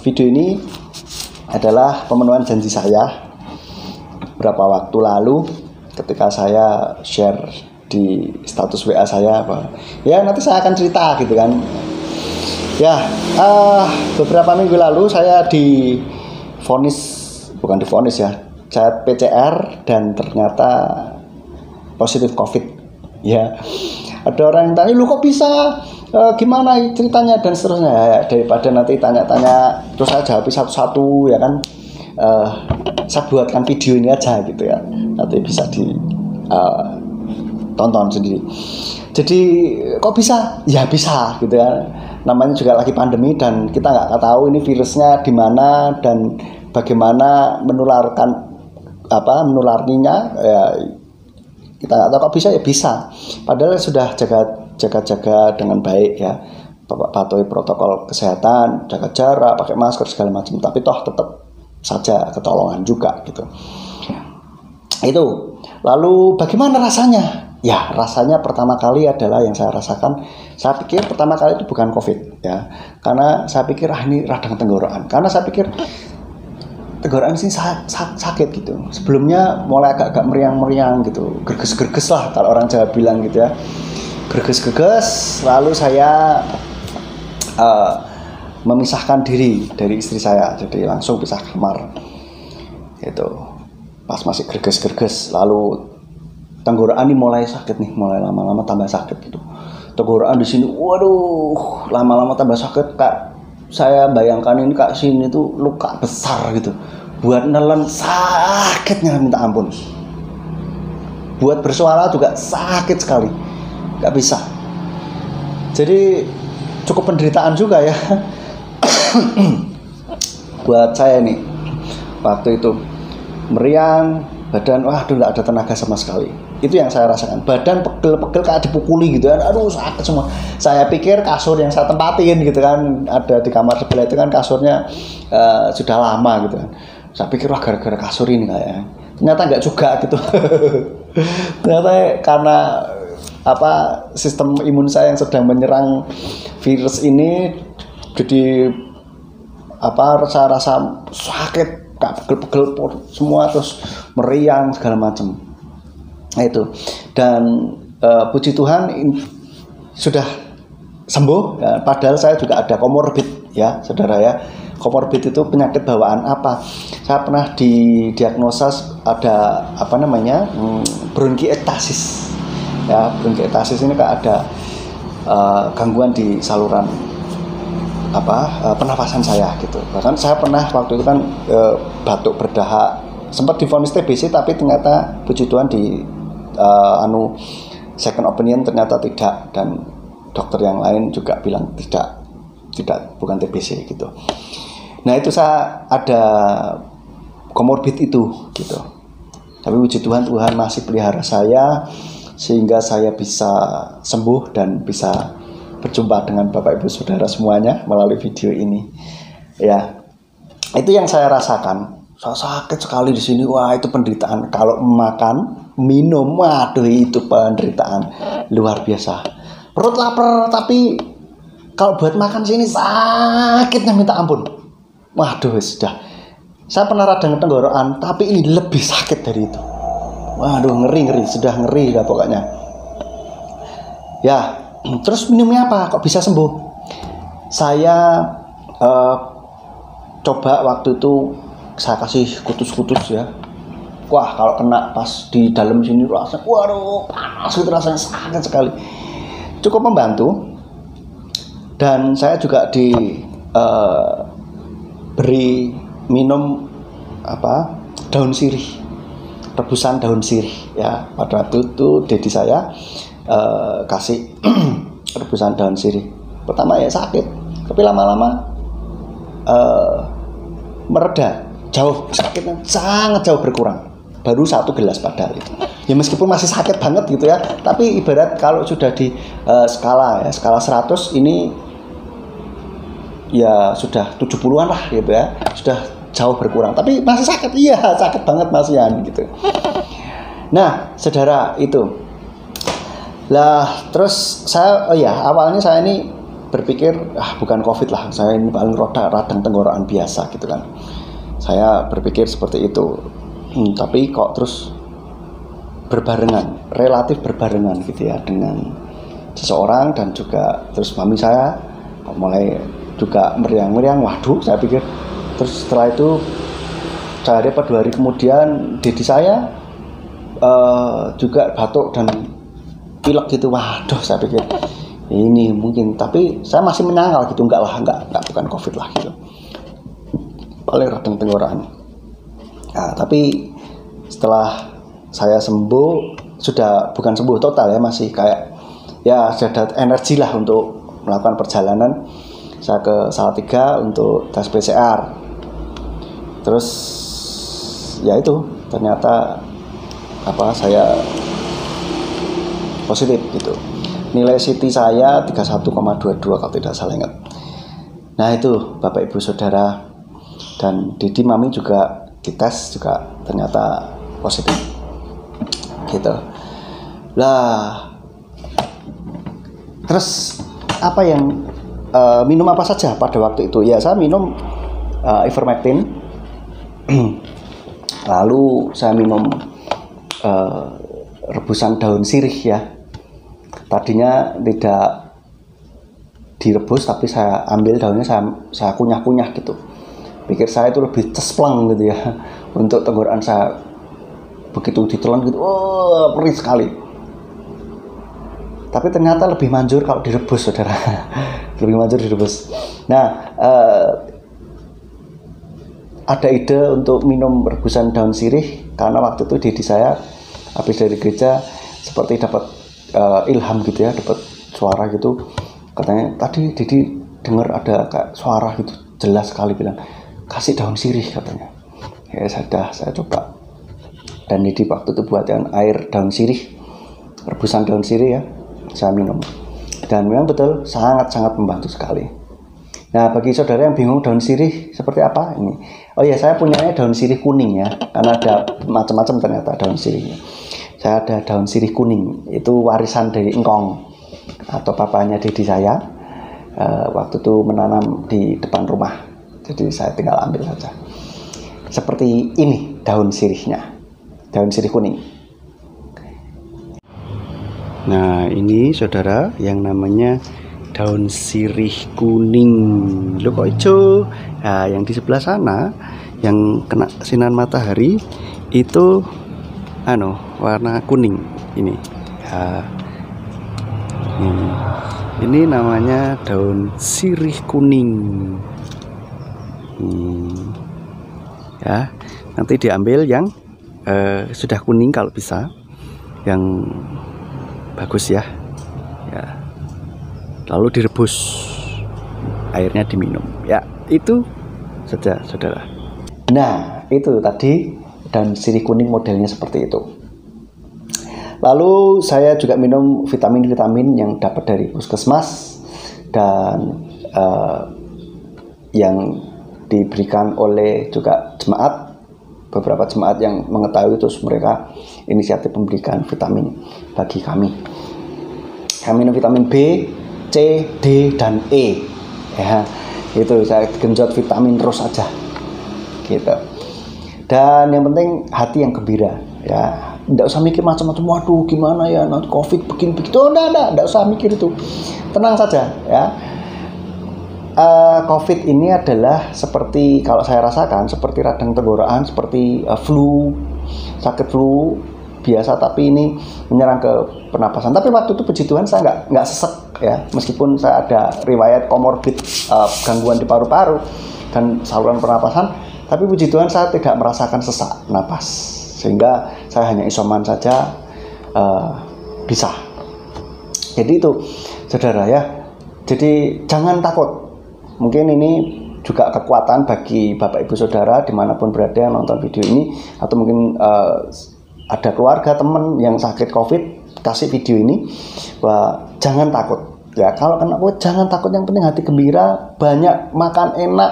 Video ini adalah pemenuhan janji saya beberapa waktu lalu ketika saya share di status WA saya ya nanti saya akan cerita gitu kan. Ya, beberapa minggu lalu saya bukan divonis ya, saya PCR dan ternyata positif COVID. Ya, ada orang yang tanya, lu kok bisa, gimana ceritanya dan seterusnya. Ya, daripada nanti tanya-tanya terus saya jawab satu-satu ya kan, saya buatkan video ini aja gitu ya, nanti bisa tonton sendiri. Jadi kok bisa? Ya bisa gitu ya. Namanya juga lagi pandemi dan kita nggak tahu ini virusnya di mana dan bagaimana menularninya. Ya, kita nggak tahu kok bisa, ya bisa. Padahal sudah jaga dengan baik ya, patuhi protokol kesehatan, jaga jarak, pakai masker segala macam. Tapi toh tetap saja ketolongan juga gitu. Itu. Lalu bagaimana rasanya? Ya, rasanya pertama kali adalah yang saya rasakan, saya pikir pertama kali itu bukan COVID ya. Karena saya pikir ini radang tenggorokan. Karena saya pikir tenggorokan sini sakit gitu. Sebelumnya mulai agak meriang-meriang gitu. Gerges-gerges lah kalau orang Jawa bilang gitu ya. Gerges-gerges, lalu saya memisahkan diri dari istri saya. Jadi langsung pisah kamar. Gitu. Pas masih gerges-gerges, lalu tenggorokan ini mulai sakit nih, mulai lama-lama tambah sakit gitu. Tenggorokan di sini, waduh, lama-lama tambah sakit. Kak, saya bayangkan ini kak sini tuh luka besar gitu. Buat nelen sakitnya minta ampun. Buat bersuara juga sakit sekali, nggak bisa. Jadi cukup penderitaan juga ya. Buat saya nih, waktu itu meriang, badan, waduh nggak ada tenaga sama sekali. Itu yang saya rasakan, badan pegel-pegel kayak dipukuli gitu kan, aduh sakit semua. Saya pikir kasur yang saya tempatin gitu kan, ada di kamar sebelah itu kan kasurnya sudah lama gitu kan. Saya pikir wah gara-gara kasur ini kayaknya, ternyata nggak juga gitu. Ternyata karena sistem imun saya yang sedang menyerang virus ini, jadi rasa sakit, pegel-pegel semua, terus meriang segala macam. Nah itu, dan puji Tuhan sudah sembuh ya, padahal saya juga ada komorbid ya saudara ya. Komorbid itu penyakit bawaan apa? Saya pernah didiagnosa ada bronkiektasis ya. Bronkiektasis ini kan ada gangguan di saluran pernafasan saya gitu. Bahkan saya pernah waktu itu kan batuk berdahak, sempat divonis TBC tapi ternyata puji Tuhan second opinion ternyata tidak, dan dokter yang lain juga bilang tidak bukan TBC gitu. Nah itu saya ada komorbid itu gitu. Tapi puji Tuhan masih pelihara saya sehingga saya bisa sembuh dan bisa berjumpa dengan Bapak Ibu Saudara semuanya melalui video ini. Ya, itu yang saya rasakan. Saya sakit sekali di sini. Wah, itu penderitaan. Kalau makan, minum, waduh itu penderitaan luar biasa. Perut lapar, tapi kalau buat makan sini sakitnya minta ampun. Waduh, sudah. Saya pernah radang tenggorokan, tapi ini lebih sakit dari itu. Waduh, ngeri, sudah ngeri lah pokoknya. Ya, terus minumnya apa? Kok bisa sembuh? Saya coba waktu itu saya kasih kutus-kutus ya. Wah, kalau kena pas di dalam sini rasanya, waduh, panas gitu, rasanya sakit sekali. Cukup membantu. Dan saya juga beri minum daun sirih, rebusan daun sirih ya. Pada waktu itu dedi saya kasih rebusan daun sirih. Pertama ya sakit, tapi lama-lama mereda. Jauh sakitnya sangat jauh berkurang. Baru 1 gelas padahal itu. Ya meskipun masih sakit banget gitu ya, tapi ibarat kalau sudah di skala 100 ini ya sudah 70-an lah gitu ya. Sudah jauh berkurang. Tapi masih sakit. Iya, sakit banget masihan gitu. Nah, saudara itu. Lah, terus saya awalnya saya ini berpikir bukan COVID lah, saya ini paling radang tenggorokan biasa gitu kan. Saya berpikir seperti itu. Tapi kok terus relatif berbarengan gitu ya dengan seseorang, dan juga terus mami saya mulai juga meriang-meriang. Waduh, saya pikir. Terus setelah itu sehari atau 2 hari kemudian dedi saya juga batuk dan pilek gitu. Waduh, saya pikir ini mungkin, tapi saya masih menyangkal gitu, enggak bukan COVID lah gitu, paling radang tenggorokan. Nah, tapi setelah saya sembuh, sudah bukan sembuh total ya, masih kayak ya sudah ada energi lah untuk melakukan perjalanan. Saya ke Salatiga untuk tes PCR. Terus ya itu ternyata saya positif gitu. Nilai CT saya 31,22 kalau tidak salah ingat. Nah itu Bapak Ibu Saudara, dan Didi Mami juga dites juga ternyata positif gitu. Lah terus apa yang minum apa saja pada waktu itu? Ya saya minum ivermectin. Lalu saya minum rebusan daun sirih ya. Tadinya tidak direbus, tapi saya ambil daunnya, saya kunyah-kunyah gitu. Pikir saya itu lebih cespleng gitu ya untuk tenggorokan saya. Begitu ditelan gitu, perih sekali. Tapi ternyata lebih manjur kalau direbus, saudara. Lebih manjur direbus. Nah, ada ide untuk minum rebusan daun sirih karena waktu itu dedi saya habis dari gereja seperti dapat ilham gitu ya, dapat suara gitu. Katanya tadi dedi dengar ada kayak suara gitu jelas sekali, bilang kasih daun sirih katanya. Ya saya coba. Dan dedi waktu itu buat yang air daun sirih, rebusan daun sirih ya, saya minum. Dan memang betul sangat-sangat membantu sekali. Nah, bagi saudara yang bingung daun sirih seperti apa ini, oh ya, saya punyanya daun sirih kuning ya, karena ada macam-macam ternyata daun sirihnya. Saya ada daun sirih kuning, itu warisan dari engkong atau papanya dedi saya. Waktu itu menanam di depan rumah, jadi saya tinggal ambil saja. Seperti ini daun sirihnya, daun sirih kuning. Nah, ini saudara yang namanya daun sirih kuning. Loh kok hijau? Nah, yang di sebelah sana yang kena sinar matahari itu warna kuning ini. Ya. Ini namanya daun sirih kuning. Ya, nanti diambil yang sudah kuning kalau bisa, yang bagus ya. Ya. Lalu direbus, airnya diminum. Ya, itu saja, saudara. Nah, itu tadi daun sirih kuning modelnya seperti itu. Lalu saya juga minum vitamin-vitamin yang dapat dari puskesmas dan yang diberikan oleh juga jemaat. Beberapa jemaat yang mengetahui, terus mereka inisiatif memberikan vitamin bagi kami. Kami minum vitamin B, C, D, dan E. Ya, itu saya genjot vitamin terus saja. Gitu. Dan yang penting hati yang gembira. Ya, tidak usah mikir macam-macam. Waduh, gimana ya nanti COVID begini begitu. Tidak usah mikir itu. Tenang saja. Ya. COVID ini adalah seperti, kalau saya rasakan, seperti radang tenggorokan, seperti flu, sakit flu biasa, tapi ini menyerang ke pernapasan. Tapi waktu itu puji Tuhan saya nggak sesek ya, meskipun saya ada riwayat komorbid gangguan di paru-paru dan saluran pernapasan, tapi puji Tuhan saya tidak merasakan sesak napas, sehingga saya hanya isoman saja bisa. Jadi itu saudara ya, jadi jangan takut. Mungkin ini juga kekuatan bagi Bapak Ibu Saudara dimanapun berada yang nonton video ini, atau mungkin ada keluarga, teman yang sakit COVID, kasih video ini bahwa jangan takut ya. Kalau kena COVID jangan takut, yang penting hati gembira, banyak makan enak,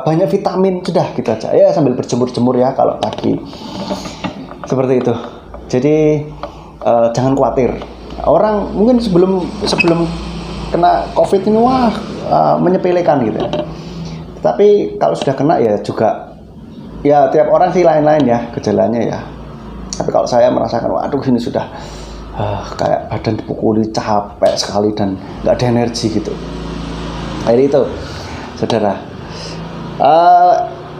banyak vitamin, sudah gitu aja ya, sambil berjemur-jemur ya kalau pagi, seperti itu. Jadi jangan khawatir. Orang mungkin sebelum kena COVID ini wah menyepelekan gitu. Tapi kalau sudah kena ya juga ya tiap orang sih lain-lain ya gejalanya ya. Tapi kalau saya merasakan waduh ini sudah kayak badan dipukuli, capek sekali dan nggak ada energi gitu. Jadi itu saudara,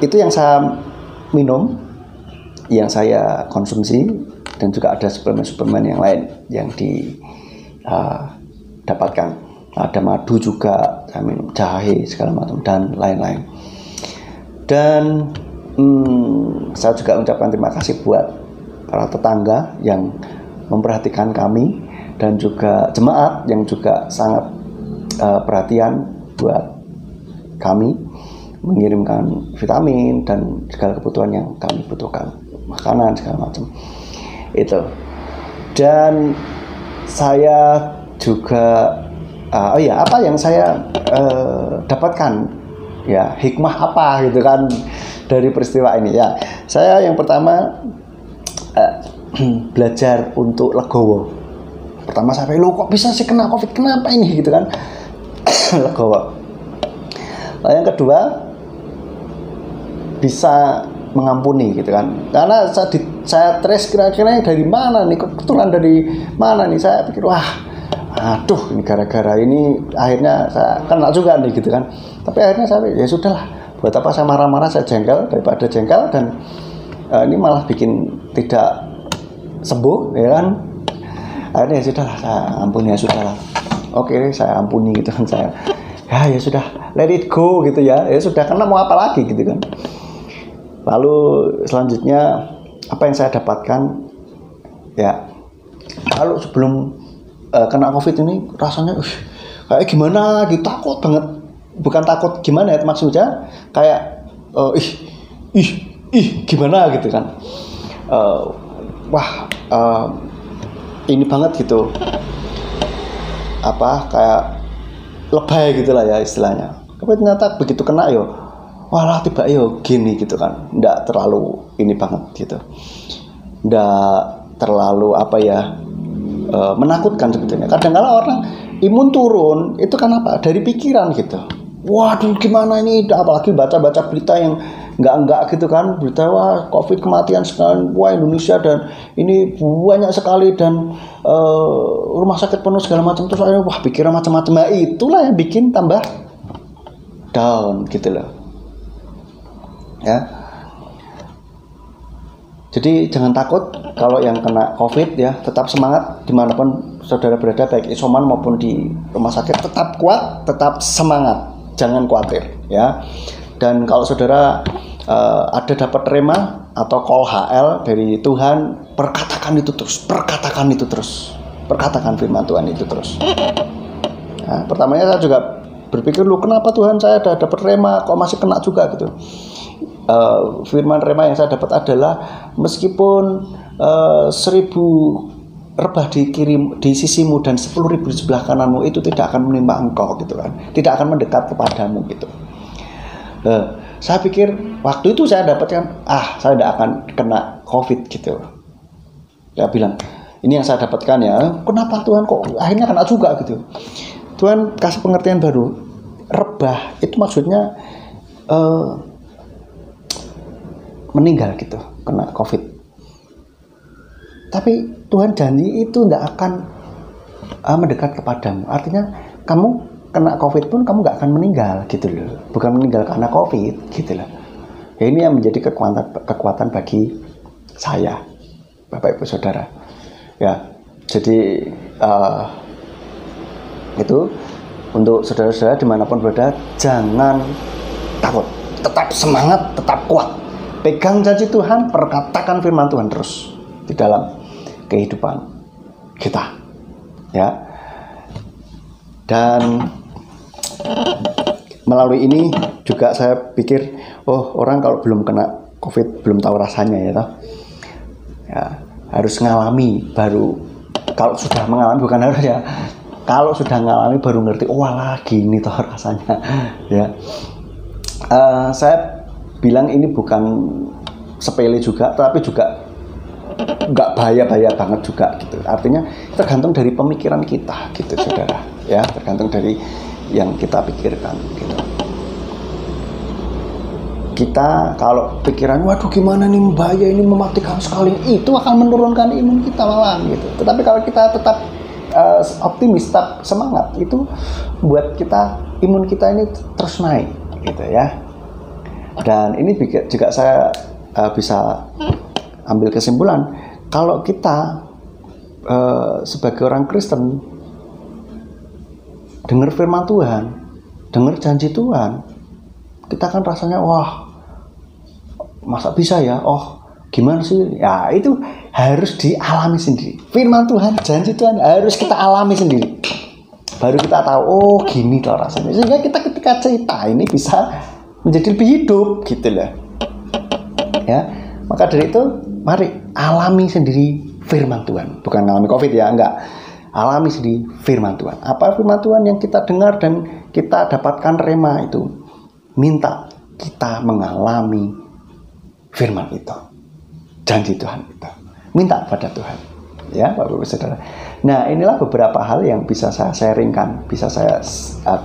itu yang saya minum, yang saya konsumsi, dan juga ada suplemen-suplemen yang lain yang didapatkan. Ada madu juga, saya minum jahe segala macam dan lain-lain. Dan saya juga mengucapkan terima kasih buat para tetangga yang memperhatikan kami dan juga jemaat yang juga sangat perhatian buat kami, mengirimkan vitamin dan segala kebutuhan yang kami butuhkan, makanan segala macam itu. Dan saya juga apa yang saya dapatkan ya, hikmah apa gitu kan dari peristiwa ini ya. Saya yang pertama belajar untuk legowo. Pertama saya pikir, kok bisa sih kena COVID, kenapa ini gitu kan. Legowo. Yang kedua bisa mengampuni gitu kan, karena saya trace kira-kira dari mana nih, kebetulan dari mana nih, saya pikir aduh ini gara-gara ini akhirnya saya kena juga nih gitu kan. Tapi akhirnya saya ya sudahlah, buat apa saya marah-marah, saya jengkel daripada jengkel dan ini malah bikin tidak sembuh ya kan. Akhirnya ya sudahlah, saya ampuni, ya sudahlah, oke saya ampuni gitu kan, saya ya sudah let it go gitu ya sudah, karena mau apa lagi gitu kan. Lalu selanjutnya apa yang saya dapatkan ya, kalau sebelum kena COVID ini rasanya kayak gimana gitu, takut banget, bukan takut gimana ya maksudnya, kayak gimana gitu kan, ini banget gitu, kayak lebay gitulah ya istilahnya. Tapi ternyata begitu kena walah tiba gini gitu kan, nggak terlalu ini banget gitu, nggak terlalu menakutkan sebetulnya. Kadang-kala orang imun turun itu kan dari pikiran gitu. Waduh gimana ini, apalagi baca-baca berita yang enggak gitu kan, berita COVID kematian sekarang Indonesia dan ini banyak sekali dan rumah sakit penuh segala macam, terus akhirnya pikiran macam-macam. Nah, itulah yang bikin tambah down gitu loh ya. Jadi jangan takut kalau yang kena COVID ya, tetap semangat dimanapun saudara berada, baik isoman maupun di rumah sakit, tetap kuat, tetap semangat, jangan khawatir ya. Dan kalau saudara ada dapat rema atau call HL dari Tuhan, perkatakan itu terus, perkatakan firman Tuhan itu terus. Nah, pertamanya saya juga berpikir, kenapa Tuhan saya ada dapat rema kok masih kena juga gitu. Firman rema yang saya dapat adalah, meskipun 1000 rebah di sisimu dan 10.000 di sebelah kananmu, itu tidak akan menimpa engkau gitu kan, tidak akan mendekat kepadamu gitu. Saya pikir waktu itu saya dapatkan saya tidak akan kena COVID gitu. Saya bilang ini yang saya dapatkan ya, kenapa Tuhan kok akhirnya kena juga gitu. Tuhan kasih pengertian baru, rebah itu maksudnya meninggal gitu, kena COVID. Tapi Tuhan janji itu tidak akan mendekat kepadamu. Artinya kamu kena COVID pun kamu nggak akan meninggal gitu loh. Bukan meninggal karena COVID gitu loh. Ya, ini yang menjadi kekuatan bagi saya, Bapak Ibu Saudara. Ya, jadi itu untuk saudara-saudara dimanapun berada, jangan takut, tetap semangat, tetap kuat. Pegang janji Tuhan, perkatakan firman Tuhan terus di dalam kehidupan kita, ya. Dan melalui ini juga saya pikir, orang kalau belum kena COVID belum tahu rasanya ya, toh. Ya, harus ngalami baru. Kalau sudah mengalami, bukan harus ya. Kalau sudah ngalami baru ngerti, walah gini toh rasanya, ya. Saya bilang ini bukan sepele juga, tapi juga nggak bahaya-bahaya banget juga gitu. Artinya tergantung dari pemikiran kita gitu, saudara. ya, tergantung dari yang kita pikirkan gitu. Kita kalau pikiran waduh gimana nih, bahaya ini, mematikan sekali, itu akan menurunkan imun kita malah gitu. Tetapi kalau kita tetap optimis, tetap semangat, itu buat kita, imun kita ini terus naik gitu ya. Dan ini juga saya bisa ambil kesimpulan, kalau kita sebagai orang Kristen dengar firman Tuhan, dengar janji Tuhan, kita kan rasanya wah, masa bisa ya, oh gimana sih ya, itu harus dialami sendiri. Firman Tuhan, janji Tuhan harus kita alami sendiri, baru kita tahu oh gini loh rasanya, sehingga kita ketika cerita ini bisa menjadi lebih hidup gitu loh ya. Maka dari itu mari alami sendiri firman Tuhan, bukan alami COVID ya, enggak, alami sendiri firman Tuhan. Apa firman Tuhan yang kita dengar dan kita dapatkan rema itu, minta kita mengalami firman itu, janji Tuhan itu, minta pada Tuhan ya Bapak Ibu Saudara. Nah, inilah beberapa hal yang bisa saya sharingkan, bisa saya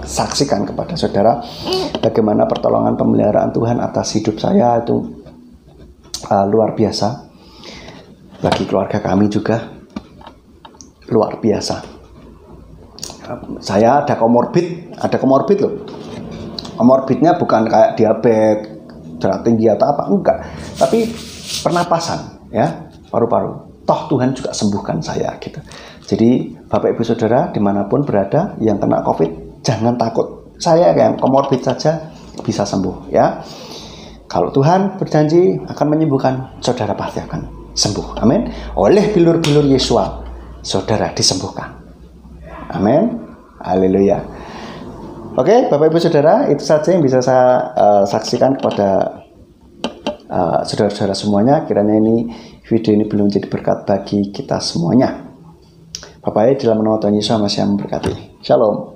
saksikan kepada saudara, bagaimana pertolongan pemeliharaan Tuhan atas hidup saya itu luar biasa. Bagi keluarga kami juga luar biasa. Saya ada komorbid loh. Komorbidnya bukan kayak diabetes, darah tinggi atau apa, enggak, tapi pernapasan ya, paru-paru. Toh Tuhan juga sembuhkan saya gitu. Jadi Bapak Ibu Saudara dimanapun berada yang kena COVID, jangan takut. Saya yang komorbid saja bisa sembuh ya. Kalau Tuhan berjanji akan menyembuhkan, saudara pasti akan sembuh. Amin. Oleh bilur-bilur Yesua, saudara disembuhkan. Amin. Haleluya. Oke, Bapak Ibu Saudara, itu saja yang bisa saya saksikan kepada saudara-saudara semuanya. Kiranya ini video ini belum menjadi berkat bagi kita semuanya. Bapak dalam nama Tuhan Yesus masih memberkati. Shalom.